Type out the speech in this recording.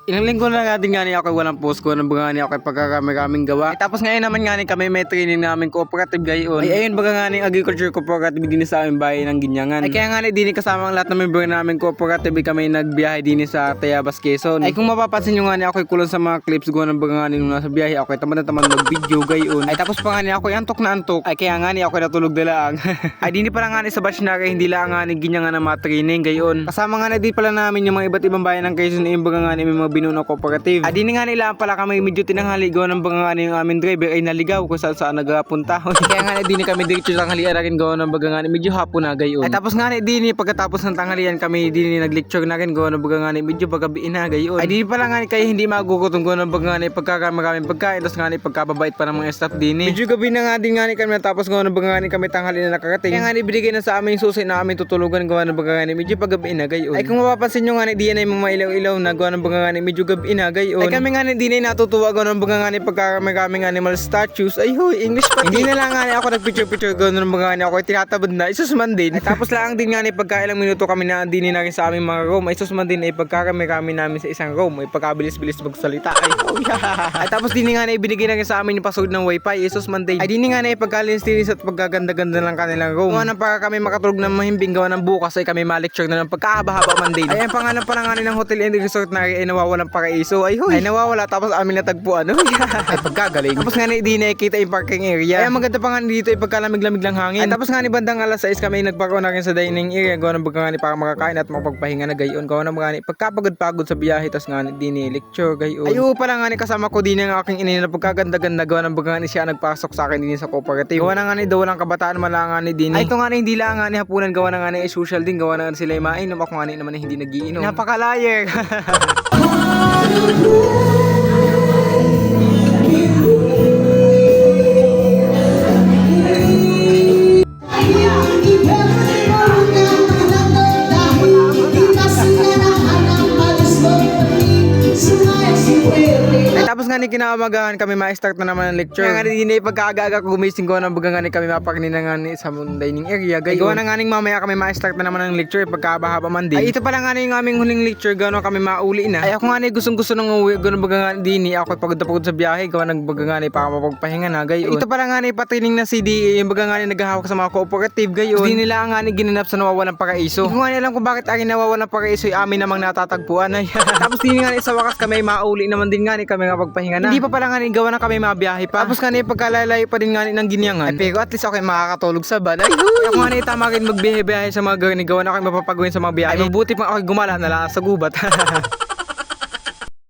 Ilang linggo na natin nga ni ako walang post ko ng baga ni ako pagkakaraming gawa. Tapos ngayon naman nga ni kami may training namin cooperative gayon. Ay ayun baga nga ni agriculture cooperative din sa aming bahay ng Ginyangan. Ay kaya nga ni din kasama ang lahat ng member namin cooperative kami nagbiyahe din sa Tayabas, Quezon. Ay kung mapapansin nyo nga ni ako kulon sa mga clips ko ng baga nga ni nung nasa biyahe ako tamad na tamad mag-video gayon. Ay tapos pa nga ni ako antok na antok. Ay kaya nga ni ako natulog na lang. Ay din pala nga ni sa batch na hindi lang nga ni Ginyangan ng mga training gayon. Kasama nga na din pala namin yung mga iba't ibang bayan ng Quezon yung baga nga ni may mga binuno cooperative. Di nga nila pala kami medyo tinanghali gawa ng baga nga yung aming driver ay naligaw kung saan saan nagapunta. Kaya nga di kami diretso tanghalian rin gawa ng baga nga medyo hapon na gayon. Ay tapos nga di pagkatapos ng tanghalian kami di nag-lecture na rin gawa ng baga nga medyo paggabiin na gayon. Ay di pala nga kaya hindi magugutom gawa ng baga nga pagkakamaraming pagkain tapos nga pagkababait pa ng mga staff din. Medyo gabi na nga din nga kami tapos gawa ng baga nga kami tanghali na nakarating. Kaya nga binigay na sa aming susi na aming tutulugan gawa ng baga nga medyo paggabiin na gayon. Ay kung mapapansin nyo nga di yan ay mga ilaw-ilaw na gawa ng baga nga medyo gabi na gayon. Ay kami nga di na natutuwa gawa ng baga nga pagkakaraming animal statues. Ay huy, English pa. Hindi na lang nga ako nagpicture-picture gawa ng baga nga ako ay tinatabad na. Isusman din. Ay tapos lang din nga pagkailang minuto kami na din na rin sa aming mga room. Ay isusman din ay pagkakarami namin sa isang room. Ay pagkabilis-bilis magsalita. Ay ay tapos din nga ibinigay na rin sa amin yung password ng wifi. Ay isusman din. Ay din nga pagkalinis-linis at pagkaganda-ganda lang kanilang room. Gawa ng para kami makatulog ng mahimbing gawa ng bukas ay kami ma-lecture na ng pagkahaba-haba man din. Ay ang pangalan pa nga ng hotel and resort na ay nawawalang paraiso. Ay huy. Ay nawawala tapos amin natagpuan. Ay pagkagaling. Tapos nga di nakikita yung parking area. Ay ang maganda pa nga dito ay pagkalamig-lamig lang hangin. Ay tapos nga bandang alas 6 kami nagpako na rin sa dining area. Gawa ng baga nga para makakain at makapagpahinga na gayon. Gawa ng mga pagkapagod-pagod sa biyahe tapos nga di lecture gayon. Ay pala nga kasama ko din ang aking ina na pagkaganda-ganda gawa ng baga nga siya nagpasok sa akin din sa cooperative. Gawa na nga daw lang kabataan malangan ni din. Ay ito nga hindi lang nga hapunan gawa na nga social din gawa na nga sila mainom ako nga naman hindi nagiinom. Napakalayer. Tapos nga kinamagahan kami ma-start na naman ang lecture. Kaya nga hindi pagkaaga-aga ko gumising ko ng baga nga kami mapakinin na nga sa dining area. Gawa na nga mamaya kami ma-start na naman ang lecture pagkabahaba man din. Ay ito pala nga yung aming huling lecture gawa kami mauli na. Ay ako nga gustong-gusto nang uwi gawa baga nga din ako pagod sa biyahe gawa ng baga nga para mapagpahinga na gayon. Ito pala nga patraining na CDA yung baga nga naghahawak sa mga cooperative gayon. Hindi nila nga ginanap sa nawawalang paraiso. Hindi ko nga alam kung bakit ang nawawalang paraiso ay amin namang natatagpuan. Ay tapos din nga sa wakas kami mauli naman din nga kami pagpahinga na. Hindi pa pala nga gawa na kami mabiyahe pa. Tapos nga pagkalalayo pa din nga ng Ginyangan. Ay pero at least ako makakatulog sa van. Ay ako nga tama rin magbiyahe sa mga gawa na ako mapapagawin sa mga biyahe. Ay mabuti pang ako gumala na lang sa gubat.